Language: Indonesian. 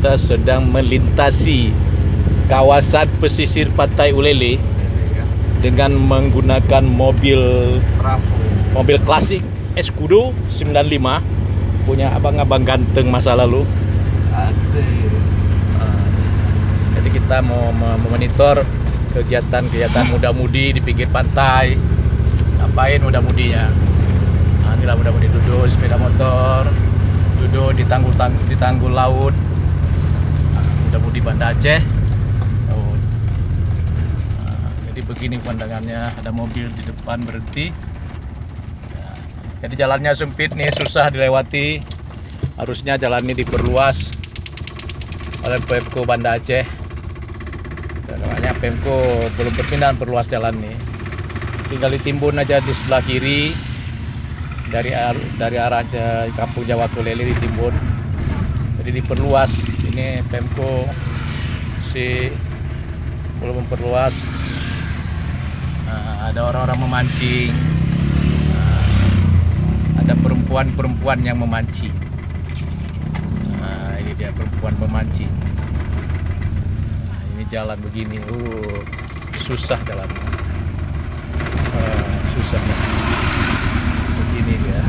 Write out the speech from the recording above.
kita sedang melintasi kawasan pesisir Pantai Ulele dengan menggunakan mobil klasik Escudo 95 punya abang-abang ganteng masa lalu. Asik. Jadi kita mau memonitor kegiatan muda-mudi di pinggir pantai. Ngapain muda-mudinya? Nah, inilah muda-mudi duduk di sepeda motor, duduk di tanggul laut. Muda-mudi Banda Aceh. Jadi begini pandangannya, ada mobil di depan berhenti. Jadi jalannya sempit nih, susah dilewati. Harusnya jalan ini diperluas oleh Pemko Banda Aceh. Dan namanya Pemko belum berpindah perluas jalan nih. Tinggal ditimbun aja di sebelah kiri dari arah Kampung Jawa ke Ulele ditimbun. Jadi diperluas. Ini Pemko belum memperluas. Ada orang-orang memancing. Ada perempuan-perempuan yang memancing. Ini dia perempuan memancing. Ini jalan begini, susah jalannya. Susah begini dia.